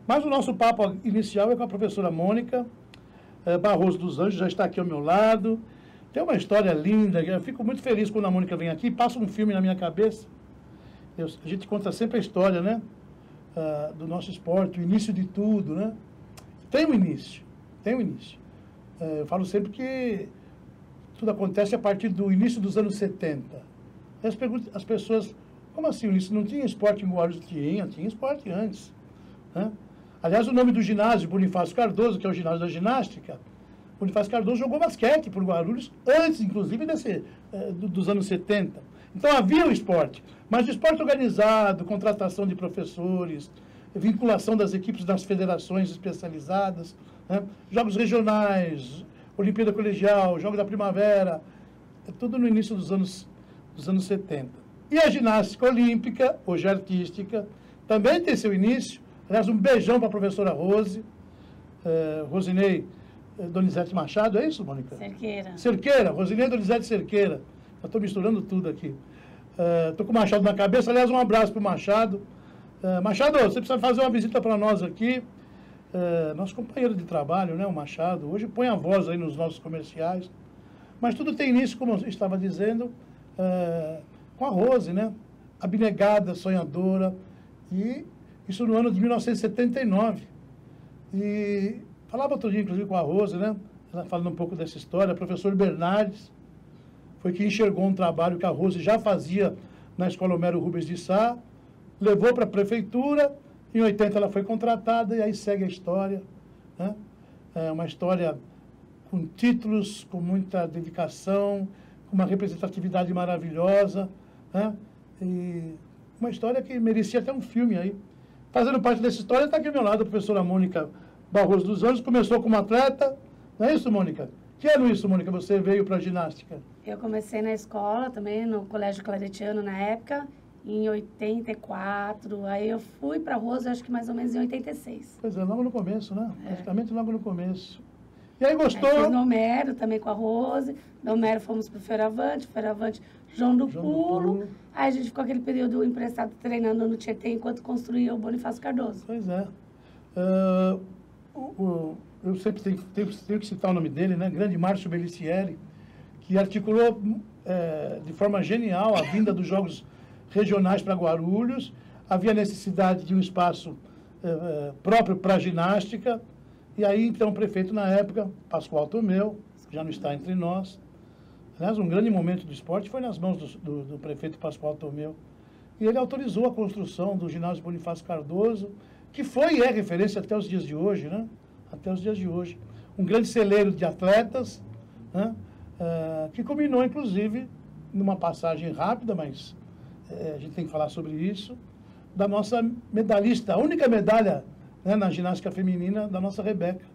Mas o nosso papo inicial é com a professora Mônica Barroso dos Anjos, já está aqui ao meu lado. Tem uma história linda, eu fico muito feliz quando a Mônica vem aqui, passa um filme na minha cabeça. A gente conta sempre a história, né? Do nosso esporte, o início de tudo, né? Tem um início, tem um início. Eu falo sempre que tudo acontece a partir do início dos anos 70. E as pessoas, como assim o início? Não tinha esporte em Guarulhos? Tinha esporte antes, né? Aliás, o nome do ginásio Bonifácio Cardoso, que é o ginásio da ginástica, Bonifácio Cardoso jogou basquete por Guarulhos antes, inclusive, dos anos 70. Então havia o esporte, mas o esporte organizado, contratação de professores, vinculação das equipes das federações especializadas, né? Jogos regionais, Olimpíada Colegial, Jogos da Primavera, tudo no início dos anos 70. E a ginástica olímpica, hoje artística, também tem seu início. Aliás, um beijão para a professora Rose, Rosinei Donizete Machado, é isso, Mônica? Cerqueira, Rosinei Donizete Cerqueira. Eu estou misturando tudo aqui. Estou com o Machado na cabeça, aliás, um abraço para o Machado. Machado, você precisa fazer uma visita para nós aqui. Nosso companheiro de trabalho, né, o Machado, hoje põe a voz aí nos nossos comerciais. Mas tudo tem início, como eu estava dizendo, com a Rose, né? Abnegada, sonhadora, e isso no ano de 1979. E falava outro dia, inclusive, com a Rose, né? Ela falando um pouco dessa história. O professor Bernardes foi quem enxergou um trabalho que a Rose já fazia na Escola Homero Rubens de Sá, levou para a prefeitura, em 80 ela foi contratada e aí segue a história, né? É uma história com títulos, com muita dedicação, com uma representatividade maravilhosa, né? E uma história que merecia até um filme aí. Fazendo parte dessa história está aqui ao meu lado a professora Mônica Barroso dos Anjos. Começou como atleta, não é isso, Mônica? Que ano isso, Mônica, você veio para a ginástica? Eu comecei na escola também, no Colégio Claretiano na época, em 84. Aí eu fui para a Rose, acho que mais ou menos em 86. Pois é, logo no começo, né? Praticamente logo no começo. E aí gostou? Aí fiz no Homero também com a Rose. No Homero fomos para o Feiravante, João do Pulo. Aí a gente ficou aquele período emprestado treinando no Tietê enquanto construía o Bonifácio Cardoso. Pois é. Eu sempre tenho que citar o nome dele, né? Grande Márcio Bellicieri, que articulou de forma genial a vinda dos Jogos Regionais para Guarulhos. Havia necessidade de um espaço próprio para a ginástica. E aí, então, o prefeito, na época, Pascoal Tomeu, já não está entre nós. Aliás, um grande momento do esporte foi nas mãos do prefeito Pascoal Tomeu. E ele autorizou a construção do ginásio Bonifácio Cardoso, que foi e é referência até os dias de hoje, né? Até os dias de hoje. Um grande celeiro de atletas, né? Que culminou, inclusive, numa passagem rápida, mas a gente tem que falar sobre isso, da nossa medalhista, a única medalha, né, na ginástica feminina, da nossa Rebeca,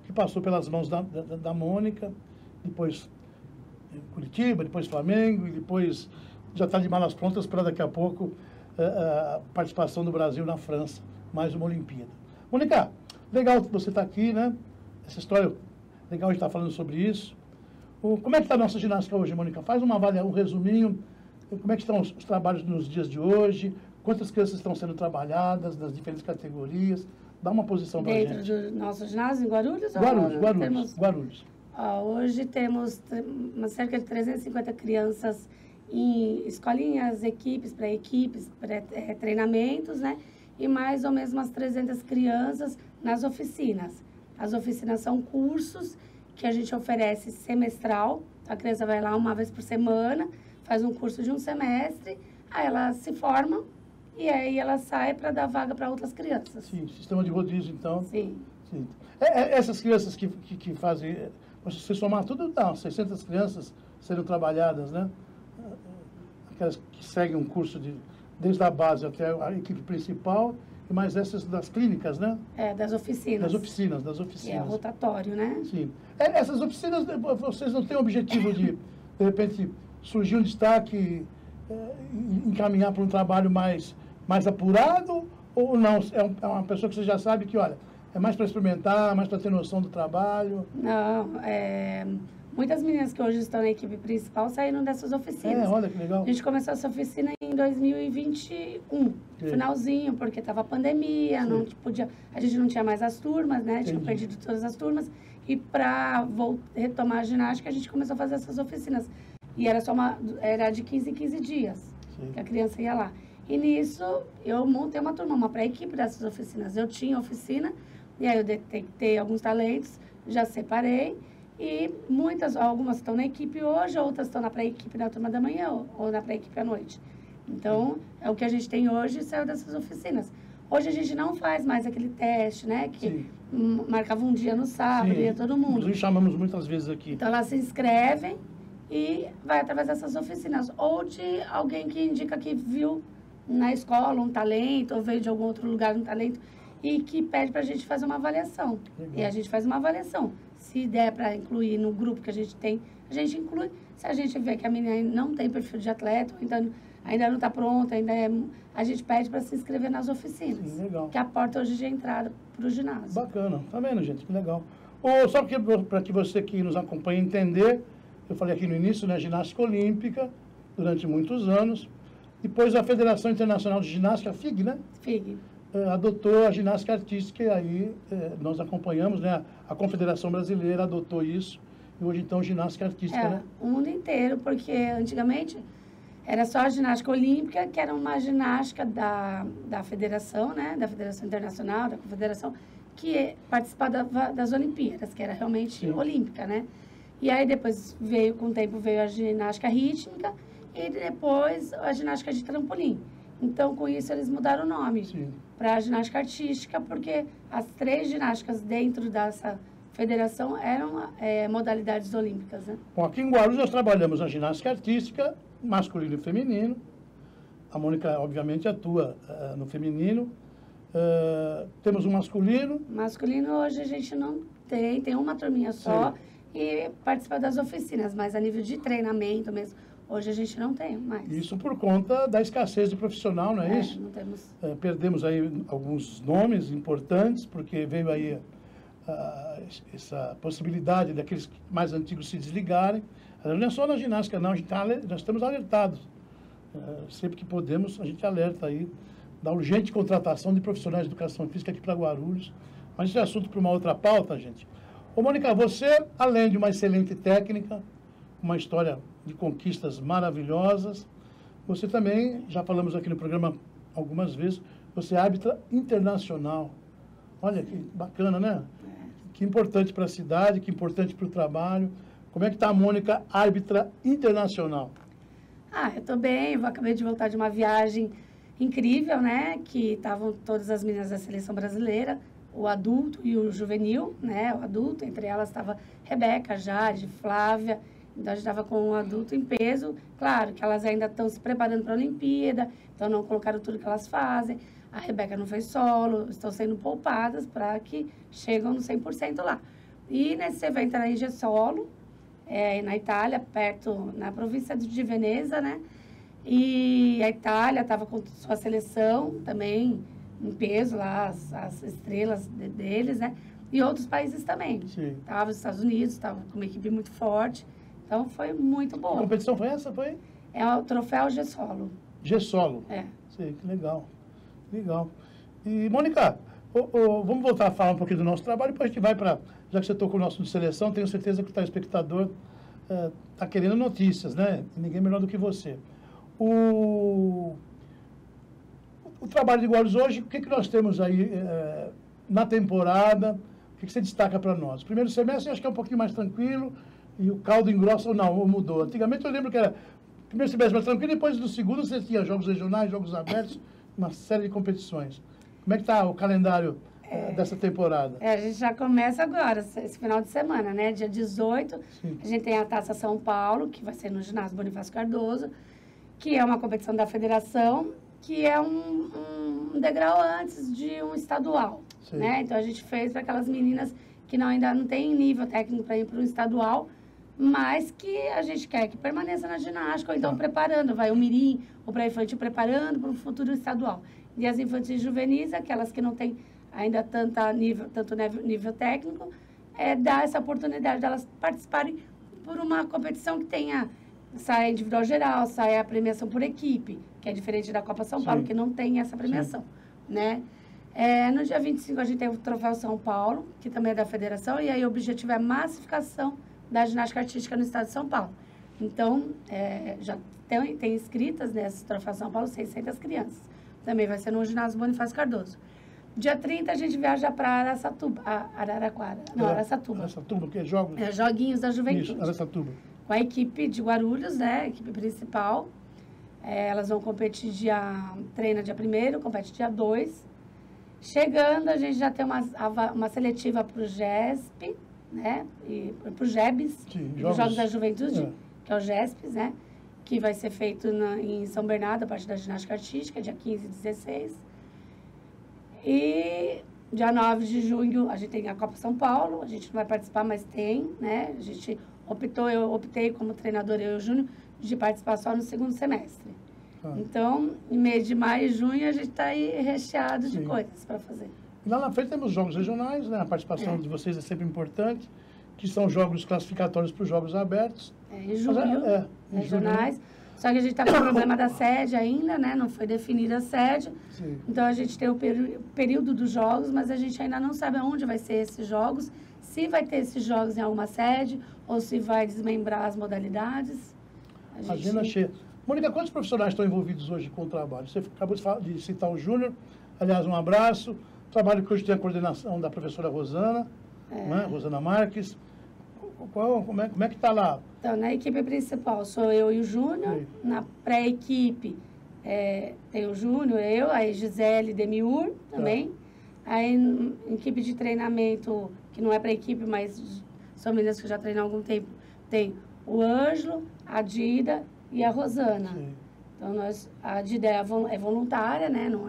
que passou pelas mãos da Mônica, depois Curitiba, depois Flamengo, e depois já está de malas prontas para daqui a pouco a participação do Brasil na França, mais uma Olimpíada. Mônica, legal que você está aqui, né? Essa história, legal a gente estar falando sobre isso. Como é que está a nossa ginástica hoje, Mônica? Faz um resuminho, como é que estão os trabalhos nos dias de hoje, quantas crianças estão sendo trabalhadas nas diferentes categorias, dá uma posição para a gente. Dentro do nosso ginásio em Guarulhos? Guarulhos. Hoje temos cerca de 350 crianças em escolinhas, equipes, pré-equipes, treinamentos, né? E mais ou menos umas 300 crianças nas oficinas. As oficinas são cursos que a gente oferece semestral. A criança vai lá uma vez por semana, faz um curso de um semestre, aí ela se forma e aí ela sai para dar vaga para outras crianças. Sim, sistema de rodízio, então. Sim. Essas crianças que fazem... Se você somar tudo, dá 600 crianças sendo trabalhadas, né? Aquelas que seguem um curso desde a base até a equipe principal, e mais essas das clínicas, né? Das oficinas. Das oficinas. Que é rotatório, né? Sim. Essas oficinas, vocês não têm o objetivo de repente, surgir um destaque, encaminhar para um trabalho mais apurado, ou não? É uma pessoa que você já sabe que, olha, é mais para experimentar, mais para ter noção do trabalho? Não, muitas meninas que hoje estão na equipe principal saíram dessas oficinas. Olha que legal. A gente começou essa oficina em 2021, finalzinho, porque estava a pandemia, não podia, a gente não tinha mais as turmas, né? Tinha perdido todas as turmas. E para retomar a ginástica, a gente começou a fazer essas oficinas. E era de 15 em 15 dias que a criança ia lá. E nisso, eu montei uma turma, uma pré-equipe dessas oficinas. Eu tinha oficina, e aí eu detectei alguns talentos, já separei. E algumas estão na equipe hoje, outras estão na pré-equipe da turma da manhã ou na pré-equipe à noite. Então, é o que a gente tem hoje e saiu dessas oficinas. Hoje a gente não faz mais aquele teste, né? Que marcava um dia no sábado, ia todo mundo. Inclusive chamamos muitas vezes aqui. Então, elas se inscrevem e vai através dessas oficinas. Ou de alguém que indica que viu na escola um talento, ou veio de algum outro lugar um talento, e que pede para a gente fazer uma avaliação. Legal. E a gente faz uma avaliação. Se der para incluir no grupo que a gente tem, a gente inclui. Se a gente vê que a menina não tem perfil de atleta, então ainda não está pronta, a gente pede para se inscrever nas oficinas. Sim, legal. Que é a porta hoje de entrada para o ginásio. Bacana. Tá vendo, gente? Que legal. Só para que você que nos acompanha entender, eu falei aqui no início, né? Ginástica olímpica, durante muitos anos. Depois a Federação Internacional de Ginástica, a FIG, né? FIG. Adotou a ginástica artística e aí nós acompanhamos, né? A Confederação Brasileira adotou isso e hoje então ginástica artística, né? O mundo inteiro, porque antigamente era só a ginástica olímpica, que era uma ginástica da federação, né? Da Federação Internacional, da Confederação, que participava das Olimpíadas, que era realmente olímpica, né? E aí depois com o tempo veio a ginástica rítmica e depois a ginástica de trampolim. Então, com isso, eles mudaram o nome para a ginástica artística, porque as 3 ginásticas dentro dessa federação eram modalidades olímpicas, né? Bom, aqui em Guarulhos nós trabalhamos a ginástica artística, masculino e feminino. A Mônica, obviamente, atua no feminino. Temos um masculino. Masculino, hoje, a gente não tem uma turminha só e participa das oficinas, mas a nível de treinamento mesmo, hoje a gente não tem mais. Isso por conta da escassez de profissional, não é isso? Não temos. Perdemos aí alguns nomes importantes, porque veio aí essa possibilidade daqueles mais antigos se desligarem. Não é só na ginástica, não. Nós estamos alertados. Sempre que podemos, a gente alerta aí da urgente contratação de profissionais de educação física aqui para Guarulhos. Mas isso é assunto para uma outra pauta, gente. Ô, Mônica, você, além de uma excelente técnica, uma história de conquistas maravilhosas, você também, já falamos aqui no programa algumas vezes, você é árbitra internacional. Olha que bacana, né? Que importante para a cidade, que importante para o trabalho. Como é que está a Mônica, árbitra internacional? Eu estou bem, eu acabei de voltar de uma viagem incrível, né? Que estavam todas as meninas da seleção brasileira, o adulto e o juvenil, né? O adulto, entre elas estava Rebeca, Jade, Flávia. Então, a gente estava com um adulto em peso. Claro que elas ainda estão se preparando para a Olimpíada, então não colocaram tudo que elas fazem. A Rebeca não fez solo, estão sendo poupadas para que chegam no 100% lá. E nesse evento era em Jesolo, na Itália, na província de Veneza, né? E a Itália estava com sua seleção também em peso lá, as estrelas deles, né? E outros países também. Estavam os Estados Unidos, estava com uma equipe muito forte. Então, foi muito bom. Que competição foi essa? É o troféu Jesolo. Jesolo? Sei, que legal. Legal. E, Mônica, vamos voltar a falar um pouquinho do nosso trabalho, depois a gente vai para... Já que você tocou o nosso de seleção, tenho certeza que o telespectador está querendo notícias, né? Ninguém melhor do que você. O trabalho de Guarulhos hoje, o que nós temos aí na temporada? O que você destaca para nós? Primeiro semestre, acho que é um pouquinho mais tranquilo, e o caldo engrossa ou não, ou mudou. Antigamente eu lembro que era primeiro semestre mais tranquilo, depois do segundo você tinha jogos regionais, jogos abertos, uma série de competições. Como é que está o calendário dessa temporada? A gente já começa agora, esse final de semana, né? Dia 18, a gente tem a Taça São Paulo, que vai ser no ginásio Bonifácio Cardoso, que é uma competição da federação, que é um degrau antes de um estadual, né? Então, a gente fez para aquelas meninas que ainda não têm nível técnico para ir para um estadual, mas que a gente quer que permaneça na ginástica, ou então preparando, vai o mirim, o pré-infantil preparando para o futuro estadual. E as infantis juvenis, aquelas que não têm ainda tanto nível técnico, dá essa oportunidade delas participarem por uma competição que tenha saia individual geral, saia a premiação por equipe, que é diferente da Copa São Paulo, que não tem essa premiação, né? No dia 25 a gente tem o Troféu São Paulo, que também é da federação, e aí o objetivo é a massificação da ginástica artística no estado de São Paulo. Então, já tem inscritas nesse Troféu São Paulo 600 crianças. Também vai ser no ginásio Bonifácio Cardoso. Dia 30 a gente viaja para Araçatuba, Araraquara, não, Araçatuba. Araçatuba, que é jogos? Joguinhos da Juventude. Isso, Araçatuba. Com a equipe de Guarulhos, né, a equipe principal. Elas vão competir treina dia 1º, compete dia 2. Chegando, a gente já tem uma seletiva para o GESP, né, e para o GEBS, os Jogos da Juventude, que é o GESPs, né, que vai ser feito em São Bernardo, a parte da ginástica artística, dia 15 e 16. E dia 9 de junho a gente tem a Copa São Paulo, a gente não vai participar, mas tem, né, eu optei como treinador, eu e o Júnior, de participar só no segundo semestre. Então, em mês de maio e junho, a gente está aí recheado de coisas para fazer. E lá na frente temos jogos regionais, né? A participação de vocês é sempre importante, que são jogos classificatórios para os jogos abertos. Em junho, regionais. Só que a gente está com o problema da sede ainda, né? Não foi definida a sede. Sim. Então, a gente tem o período dos jogos, mas a gente ainda não sabe aonde vai ser esses jogos, se vai ter esses jogos em alguma sede, ou se vai desmembrar as modalidades. Agenda cheia. Mônica, quantos profissionais estão envolvidos hoje com o trabalho? Você acabou de citar o Júnior, aliás, um abraço. Trabalho que hoje tem a coordenação da professora Rosana, né? Rosana Marques. Como é que está lá? Então, na equipe principal sou eu e o Júnior. Na pré-equipe tem o Júnior, eu, a Gisele Demiur também. Aí, em equipe de treinamento, que não é pré-equipe, mas são meninas que já treinam há algum tempo, tem o Ângelo, a Dida e a Rosana. Sim. Então, a Dida é voluntária, né? Não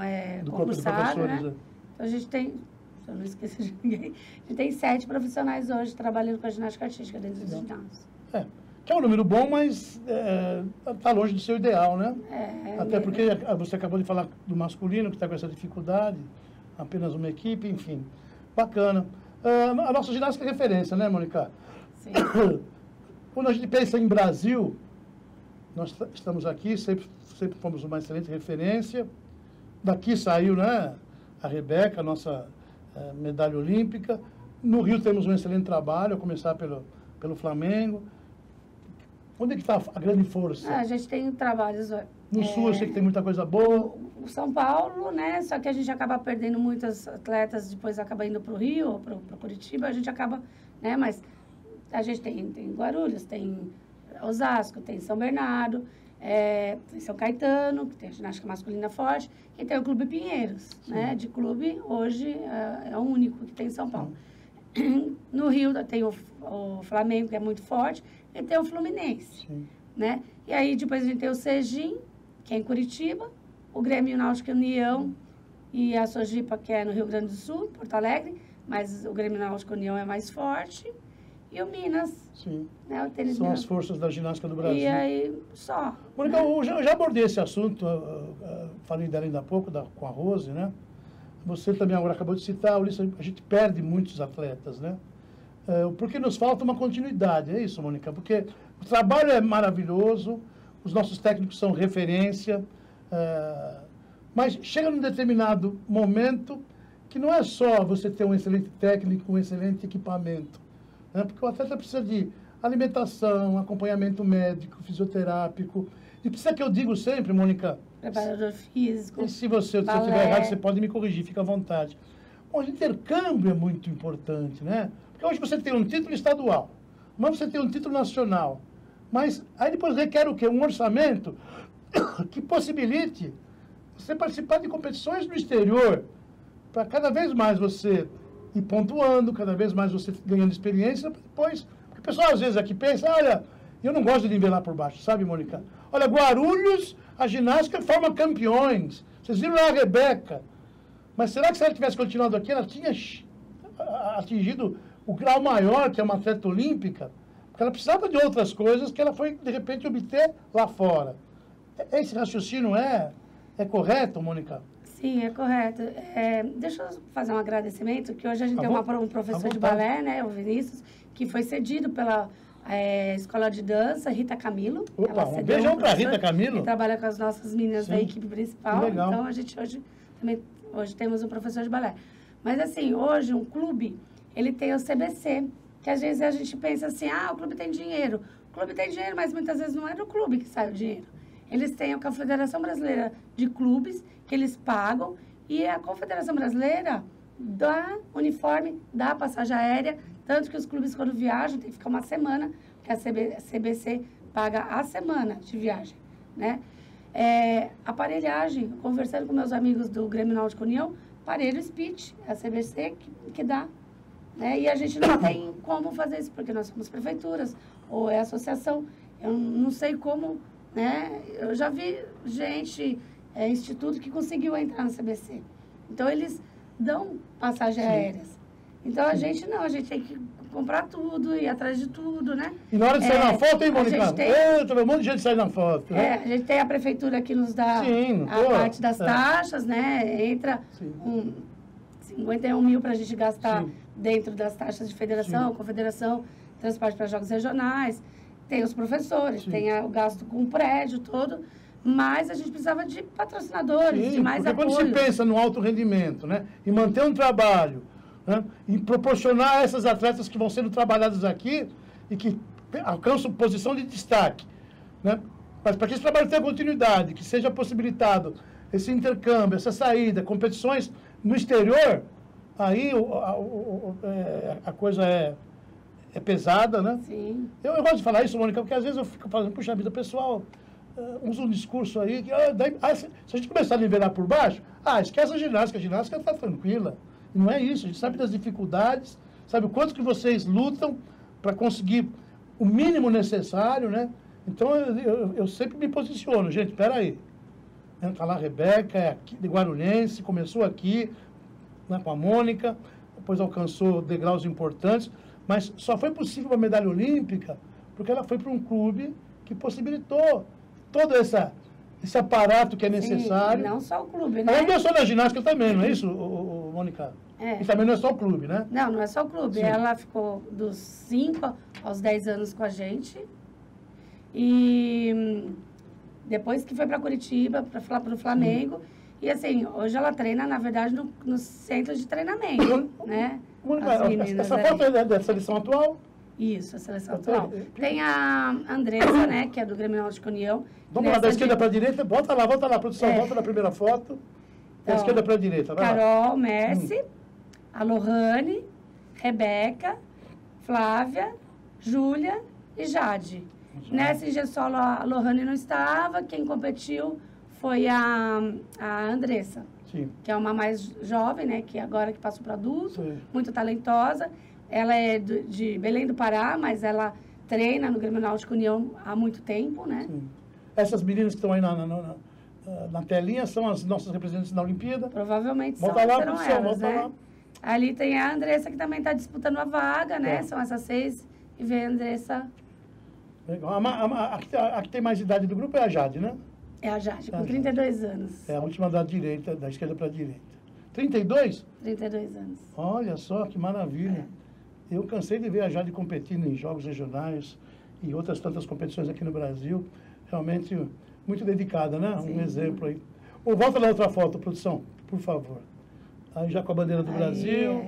é concursada, né? Então, a gente tem, se eu não esqueço de ninguém, a gente tem 7 profissionais hoje trabalhando com a ginástica artística dentro dos ginásios. Que é um número bom, mas está longe do seu ideal, né? Até porque você acabou de falar do masculino, que está com essa dificuldade, apenas uma equipe, enfim. Bacana. A nossa ginástica é referência, né, Mônica? Sim. Quando a gente pensa em Brasil, nós estamos aqui, sempre fomos uma excelente referência. Daqui saiu, né, a Rebeca, a nossa medalha olímpica. No Rio temos um excelente trabalho, a começar pelo Flamengo. Onde é que está a grande força? A gente tem trabalhos... No Sul eu sei que tem muita coisa boa. O São Paulo, né? Só que a gente acaba perdendo muitos atletas, depois acaba indo para o Rio ou para Curitiba, a gente acaba... né? Mas a gente tem Guarulhos, tem Osasco, tem São Bernardo, tem São Caetano, que tem a ginástica masculina forte, e tem o Clube Pinheiros, né? De clube, hoje, é o único que tem em São Paulo. No Rio tem o Flamengo, que é muito forte, e tem o Fluminense, né? E aí depois a gente tem o Cegim, que é em Curitiba, o Grêmio Náutico União e a Sojipa, que é no Rio Grande do Sul, Porto Alegre, mas o Grêmio Náutico União é mais forte, e o Minas. Sim. Né? O tênis São Minas. as forças da ginástica do Brasil. E aí, só. Mônica, eu já abordei esse assunto, falei dela ainda há pouco, com a Rose, né? Você também agora acabou de citar, Ulisses, a gente perde muitos atletas, né? Porque nos falta uma continuidade, é isso, Mônica? Porque o trabalho é maravilhoso, os nossos técnicos são referência, mas chega num determinado momento que não é só você ter um excelente técnico, um excelente equipamento, né? Porque o atleta precisa de alimentação, acompanhamento médico, fisioterápico, e precisa que eu digo sempre, Mônica... Preparador físico. E se você estiver errado, você pode me corrigir, fica à vontade. Bom, o intercâmbio é muito importante, né? Porque hoje você tem um título estadual, mas você tem um título nacional. Mas aí depois requer o quê? Um orçamento que possibilite você participar de competições no exterior, para cada vez mais você ir pontuando, cada vez mais você ganhando experiência, depois... Porque o pessoal às vezes aqui pensa, olha, eu não gosto de nivelar por baixo, sabe, Mônica? Olha, Guarulhos, a ginástica forma campeões. Vocês viram lá a Rebeca. Mas será que se ela tivesse continuado aqui, ela tinha atingido o grau maior, que é uma atleta olímpica? Porque ela precisava de outras coisas que ela foi, de repente, obter lá fora. Esse raciocínio é correto, Mônica? Sim, é correto. Deixa eu fazer um agradecimento, que hoje a gente tem um professor de balé, né, o Vinícius, que foi cedido pela Escola de Dança Rita Camilo. Opa, um beijão para Rita Camilo. Que trabalha com as nossas meninas da equipe principal. Legal. Então, a gente hoje temos um professor de balé. Mas, assim, hoje um clube, ele tem o CBC, que às vezes a gente pensa assim, o clube tem dinheiro. O clube tem dinheiro, mas muitas vezes não é do clube que sai o dinheiro. Eles têm a Confederação Brasileira de Clubes, que eles pagam, e a Confederação Brasileira dá uniforme, dá passagem aérea, tanto que os clubes, quando viajam, tem que ficar uma semana, porque a CBC paga a semana de viagem, né? Aparelhagem, conversando com meus amigos do Grêmio Náutico União, aparelho Speech, a CBC que dá, né? E a gente não tem como fazer isso, porque nós somos prefeituras, ou é associação, eu não sei como, né? Eu já vi gente, instituto que conseguiu entrar no CBC. Então, eles dão passagens aéreas. Então, a gente tem que comprar tudo, ir atrás de tudo, né? E na hora de sair na foto, hein, Mônica? Um monte de gente sai na foto. Né? A gente tem a prefeitura que nos dá a parte das taxas, né? Entra 51 mil para a gente gastar dentro das taxas de federação, confederação, transporte para jogos regionais. Tem os professores, tem o gasto com o prédio todo, mas a gente precisava de patrocinadores, de mais apoio. Porque quando se pensa no alto rendimento, né? E manter um trabalho, né? E proporcionar a essas atletas que vão sendo trabalhadas aqui e que alcançam posição de destaque, né? Mas para que esse trabalho tenha continuidade, que seja possibilitado esse intercâmbio, essa saída, competições no exterior, aí a coisa é pesada, né? Sim. Eu gosto de falar isso, Mônica, porque às vezes eu fico falando, puxa vida, pessoal, usa um discurso aí, que se a gente começar a nivelar por baixo, esquece a ginástica está tranquila. E não é isso, a gente sabe das dificuldades, sabe o quanto que vocês lutam para conseguir o mínimo necessário, né? Então, eu sempre me posiciono, gente, espera aí. Está lá a Rebeca, é aqui de Guarulhense, começou aqui, né, com a Mônica, depois alcançou degraus importantes, mas só foi possível a medalha olímpica porque ela foi para um clube que possibilitou todo esse aparato que é necessário. Sim, não só o clube, né? Não é só na ginástica também, não é isso, Mônica? E também não é só o clube, né? Não é só o clube. Sim. Ela ficou dos 5 aos 10 anos com a gente. E depois que foi para Curitiba, para falar para o Flamengo. E assim, hoje ela treina, na verdade, no centro de treinamento, né? Essa foto é da seleção atual? Isso, a seleção atual. Tem a Andressa, né, que é do Grêmio Náutico União. Vamos lá, da esquerda para a direita. Volta lá, produção, volta na primeira foto. Da esquerda para a direita, vai Carol, lá. Messi, a Lohane, Rebeca, Flávia, Júlia e Jade. Nessa Ingesolo, a Lohane não estava, quem competiu foi a Andressa. Sim. Que é uma mais jovem, né, que agora que passou para adulto, muito talentosa. Ela é de Belém do Pará, mas ela treina no Grêmio Náutico União há muito tempo, né? Sim. Essas meninas que estão aí na telinha são as nossas representantes da Olimpíada? Provavelmente serão elas, né? Lá. Ali tem a Andressa, que também está disputando a vaga, né? São essas 6, e vem a Andressa. Legal. A que tem mais idade do grupo é a Jade, né? É a Jade, com 32 anos. É a última da esquerda para a direita. 32? 32 anos. Olha só, que maravilha. Eu cansei de ver a Jade competindo em jogos regionais e outras tantas competições aqui no Brasil. Realmente muito dedicada, né? Sim. Um exemplo aí. Volta na outra foto, produção, por favor. Aí já com a bandeira do Brasil.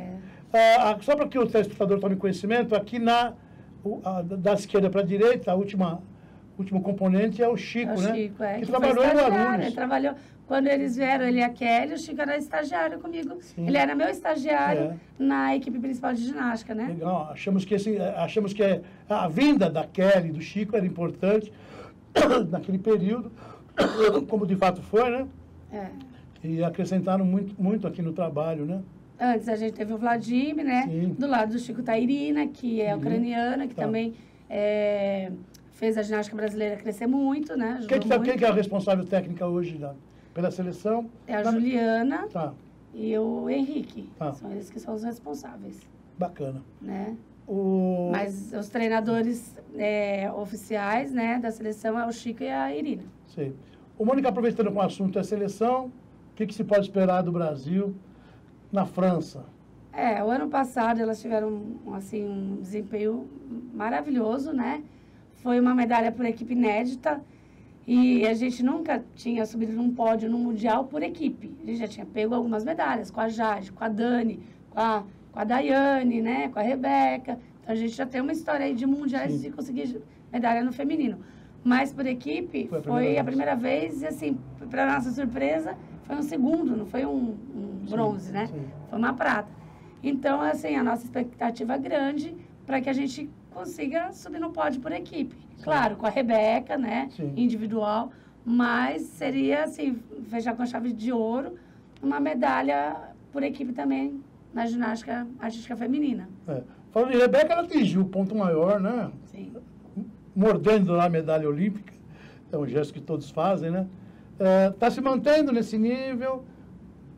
Só para que o telespectador tome conhecimento, aqui da esquerda para a direita, o último componente é o Chico, né? Chico, que trabalhou em Guarulhos. Ele trabalhou. Quando eles vieram, ele e a Kelly, o Chico era estagiário comigo. Sim. Ele era meu estagiário na equipe principal de ginástica, né? Legal. Achamos que a vinda da Kelly e do Chico era importante naquele período, como de fato foi, né? E acrescentaram muito aqui no trabalho, né? Antes a gente teve o Vladimir, né? Sim. Do lado do Chico tá a Irina, que é ucraniana, que também fez a ginástica brasileira crescer muito, né? Quem que é a responsável técnica hoje pela seleção? É a Juliana e o Henrique. São eles que são os responsáveis. Bacana. Né? Mas os treinadores oficiais, né, da seleção é o Chico e a Irina. Sei. Mônica, aproveitando com o assunto da seleção, o que se pode esperar do Brasil na França? O ano passado elas tiveram assim, um desempenho maravilhoso, né? Foi uma medalha por equipe inédita e a gente nunca tinha subido num pódio no Mundial por equipe. A gente já tinha pego algumas medalhas com a Jade, com a Dani, com a Daiane, né? Com a Rebeca. Então a gente já tem uma história aí de mundiais Sim. de conseguir medalha no feminino. Mas por equipe foi a primeira vez e assim, para nossa surpresa, foi um segundo, não foi um bronze, né? Sim. Foi uma prata. Então, assim, a nossa expectativa é grande para que a gente consiga subir no pódio por equipe. Sim. Claro, com a Rebeca, né? Sim. Individual, mas seria, assim, fechar com a chave de ouro, uma medalha por equipe também na ginástica artística feminina. Falando em Rebeca, ela atingiu o ponto maior, né? Sim. Mordendo lá a medalha olímpica. É um gesto que todos fazem, né? Está se mantendo nesse nível?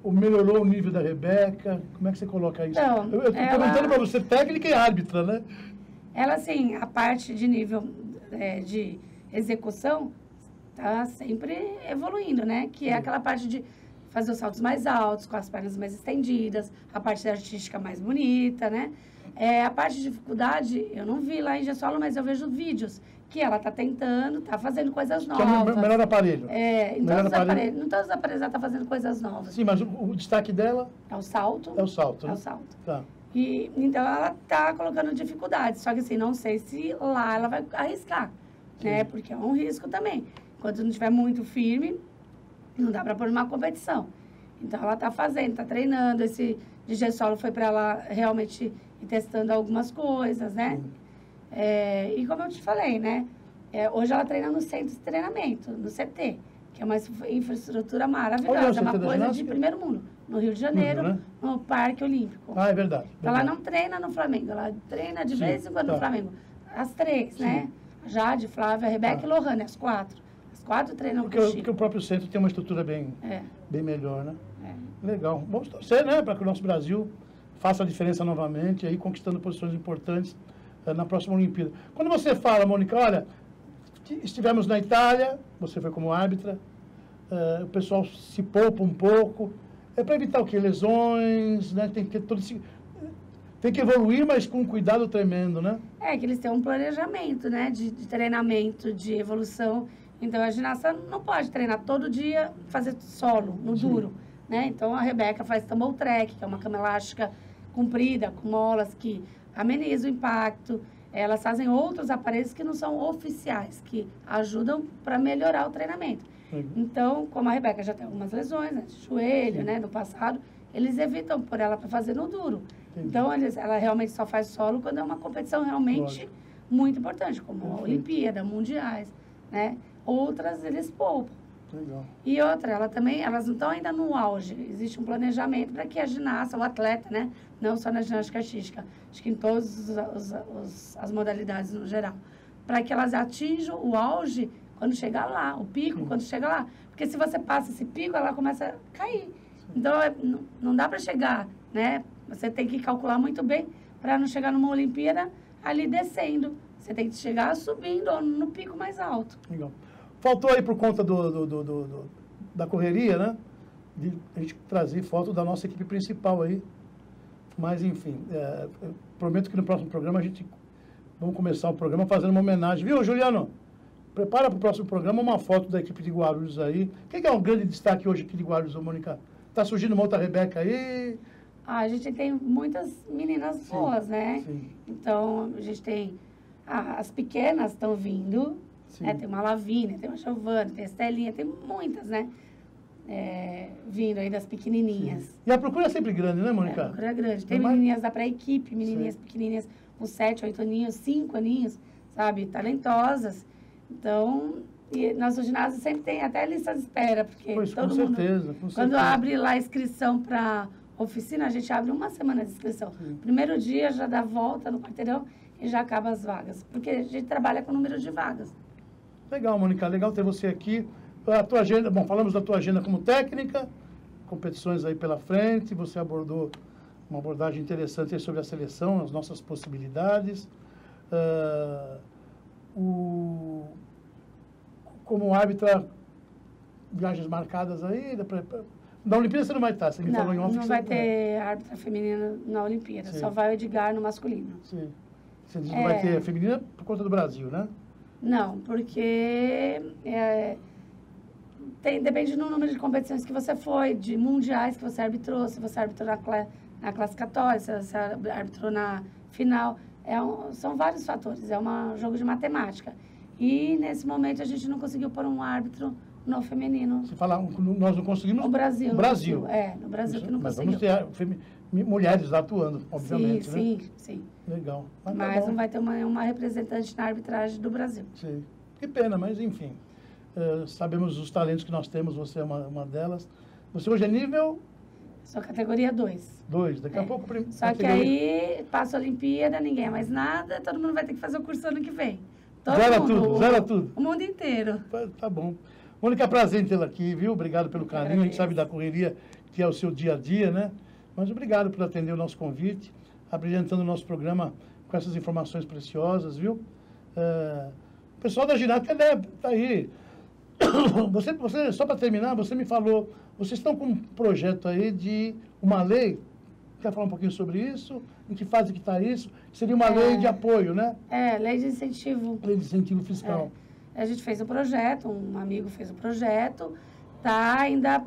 Ou melhorou o nível da Rebeca? Como é que você coloca isso? Então, eu estou perguntando para você, técnica e árbitra, né? Ela, assim, a parte de nível de execução está sempre evoluindo, né? Que é aquela parte de fazer os saltos mais altos, com as pernas mais estendidas, a parte artística mais bonita, né? A parte de dificuldade, eu não vi lá em Gessolo, mas eu vejo vídeos que ela está tentando, está fazendo coisas novas. Que é o melhor aparelho. Em todos os aparelhos ela está fazendo coisas novas. Sim, mas o destaque dela... É o salto. É o salto, né? É o salto. Tá. E, então, ela está colocando dificuldades. Só que, assim, não sei se lá ela vai arriscar, né? Porque é um risco também. Enquanto não estiver muito firme, não dá para pôr numa competição. Então, ela está fazendo, está treinando. Esse de Gessolo foi para ela realmente ir testando algumas coisas, né? E como eu te falei, né? Hoje ela treina no centro de treinamento, no CT, que é uma infraestrutura maravilhosa, é uma coisa de primeiro mundo. No Rio de Janeiro, no Parque Olímpico. Ah, é verdade. Então, ela não treina no Flamengo, ela treina de vez em quando no Flamengo. As três, né? A Jade, Flávia, a Rebeca e Lohane, as quatro. As quatro treinam com o Chico. Porque o próprio centro tem uma estrutura bem melhor, né? Legal. Vamos torcer, né? Para que o nosso Brasil faça a diferença novamente, aí conquistando posições importantes na próxima Olimpíada. Quando você fala, Mônica, olha, estivemos na Itália, você foi como árbitra, o pessoal se poupa um pouco, para evitar o quê? Lesões, né? Tem que evoluir, mas com um cuidado tremendo, né? Que eles têm um planejamento, né? De treinamento, de evolução. Então, a ginasta não pode treinar todo dia, fazer solo, no duro, né? Então, a Rebeca faz tumble track, que é uma cama elástica comprida, com molas que ameniza o impacto. Elas fazem outros aparelhos que não são oficiais, que ajudam para melhorar o treinamento. Então, como a Rebeca já tem algumas lesões, né, de joelho, né, no passado, eles evitam por ela para fazer no duro. Então, ela realmente só faz solo quando é uma competição realmente muito importante, como a Olimpíada, Mundiais, né? Outras eles poupam. Legal. E outra, elas não estão ainda no auge. Existe um planejamento para que a ginasta, o atleta, né? Não só na ginástica artística, acho que em todas as modalidades no geral, para que elas atinjam o auge quando chegar lá, o pico quando chegar lá. Porque se você passa esse pico, ela começa a cair. Então, não dá para chegar, né? Você tem que calcular muito bem para não chegar numa Olimpíada ali descendo. Você tem que chegar subindo no pico mais alto. Legal. Faltou aí por conta da correria, né? De a gente trazer foto da nossa equipe principal aí. Mas, enfim, eu prometo que no próximo programa vamos começar o programa fazendo uma homenagem. Viu, Juliano? Prepara para o próximo programa uma foto da equipe de Guarulhos aí. Quem é um grande destaque hoje aqui de Guarulhos, Mônica? Está surgindo uma outra Rebeca aí? A gente tem muitas meninas boas, né? Sim. Então, a gente tem... as pequenas estão vindo, né? Tem uma Lavínia, tem uma Giovana, tem a Estelinha, tem muitas, né? Vindo aí das pequenininhas. Sim. E a procura é sempre grande, né, Mônica? A procura é grande. Tem menininhas da pré-equipe, menininhas pequenininhas com 7, 8 aninhos, 5 aninhos, sabe? Talentosas. Então, nosso ginásio sempre tem até lista de espera, porque todo mundo... Quando abre lá a inscrição para oficina, a gente abre uma semana de inscrição. Primeiro dia já dá volta no quarteirão e já acaba as vagas, porque a gente trabalha com número de vagas. Legal, Mônica, legal ter você aqui. A tua agenda, bom, falamos da tua agenda como técnica, competições aí pela frente, você abordou uma abordagem interessante aí sobre a seleção, as nossas possibilidades. Como árbitra, viagens marcadas aí, Na Olimpíada você não vai estar, você me falou em off não que vai você... ter árbitra feminina na Olimpíada, só vai o Edgar no masculino. Sim. Você diz que não vai ter a feminina por conta do Brasil, né? Não, porque depende do número de competições que você foi, de mundiais que você arbitrou, se você arbitrou na classificatória, se você arbitrou na final. São vários fatores, é um jogo de matemática. E, nesse momento, a gente não conseguiu pôr um árbitro no feminino. Você fala, nós não conseguimos... No Brasil. No Brasil. No Brasil que não mas conseguiu. Vamos ter mulheres atuando, obviamente, sim, né? Sim. Legal. Mas não vai ter uma representante na arbitragem do Brasil. Sim. Que pena, mas enfim. Sabemos os talentos que nós temos, você é uma delas. Você hoje é nível... Sou categoria 2. 2, daqui a pouco... Só que aí, passa a Olimpíada, ninguém é mais nada, todo mundo vai ter que fazer o curso ano que vem. Zera tudo. O mundo inteiro. Tá bom. Mônica, é prazer em tê-la aqui, viu? Obrigado pelo carinho. A gente sabe da correria que é o seu dia a dia, né? Mas obrigado por atender o nosso convite, abrilhantando o nosso programa com essas informações preciosas, viu? O pessoal da ginástica tá aí. Você, só para terminar, você me falou, vocês estão com um projeto aí de uma lei. Quer falar um pouquinho sobre isso? Em que fase que está isso? Seria uma lei de apoio, né? Lei de incentivo. Lei de incentivo fiscal. A gente fez um projeto, um amigo fez um projeto, ainda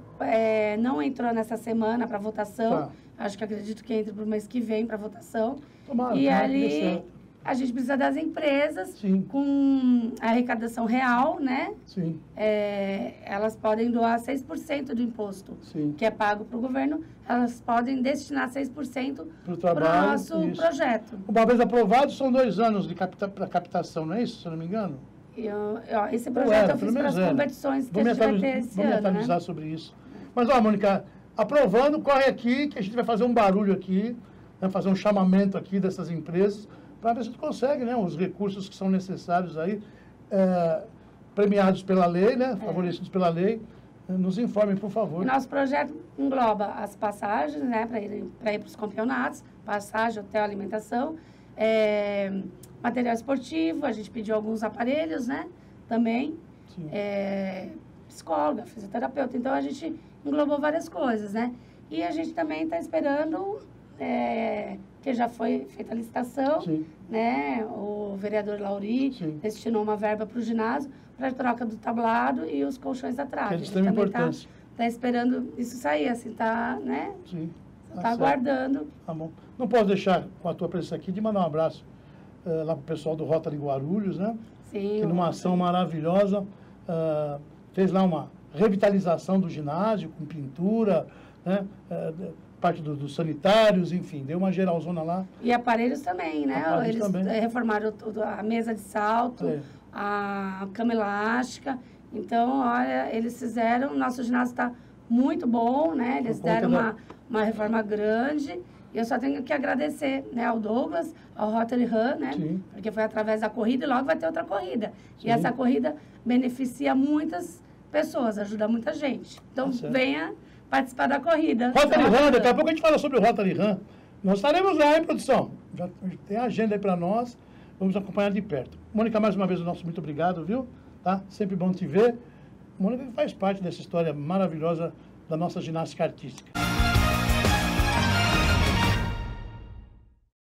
não entrou nessa semana para votação. Acho que acredito que entre para o mês que vem para votação. Tomara, e ali a gente precisa das empresas com arrecadação real, né? Sim. Elas podem doar 6% do imposto que é pago para o governo, elas podem destinar 6% para o nosso projeto. Uma vez aprovado, são 2 anos de captação, não é isso, se eu não me engano? Esse projeto eu fiz para as competições que a gente vai ter esse ano, Vamos atualizar sobre isso. Mas, Mônica, aprovando, corre aqui, que a gente vai fazer um barulho aqui, né, fazer um chamamento aqui dessas empresas, para ver se a gente consegue, né, os recursos que são necessários aí, premiados pela lei, né, favorecidos pela lei. Nos informem, por favor. E nosso projeto engloba as passagens, né, para ir para os campeonatos, passagem, hotel, alimentação, material esportivo, a gente pediu alguns aparelhos, né, também, psicóloga, fisioterapeuta, então a gente englobou várias coisas, né, e a gente também está esperando, que já foi feita a licitação, né, o vereador Lauri destinou uma verba para o ginásio, para a troca do tablado e os colchões atrás. Que é de extrema importância. Tá esperando isso sair, assim, né? Sim. Tá aguardando. Tá bom. Não posso deixar, com a tua presença aqui, de mandar um abraço lá para o pessoal do Rotary Guarulhos, né? Sim. Que numa ação maravilhosa, fez lá uma revitalização do ginásio, com pintura, né? Parte dos sanitários, enfim, deu uma geralzona lá. E aparelhos também, né? Aparelhos Eles também. Reformaram a mesa de salto, a cama elástica. Então, olha, eles fizeram, o nosso ginásio está muito bom, né? Eles deram uma reforma grande. E eu só tenho que agradecer, né, ao Douglas, ao Rotary Run, né? Sim. Porque foi através da corrida e logo vai ter outra corrida. E essa corrida beneficia muitas pessoas, ajuda muita gente. Então, venha participar da corrida. Rotary Run, daqui a pouco a gente fala sobre o Rotary Run. Nós estaremos lá, hein, produção? Já tem a agenda aí para nós, vamos acompanhar de perto. Mônica, mais uma vez, o nosso muito obrigado, viu? Tá? Sempre bom te ver. Mônica faz parte dessa história maravilhosa da nossa ginástica artística.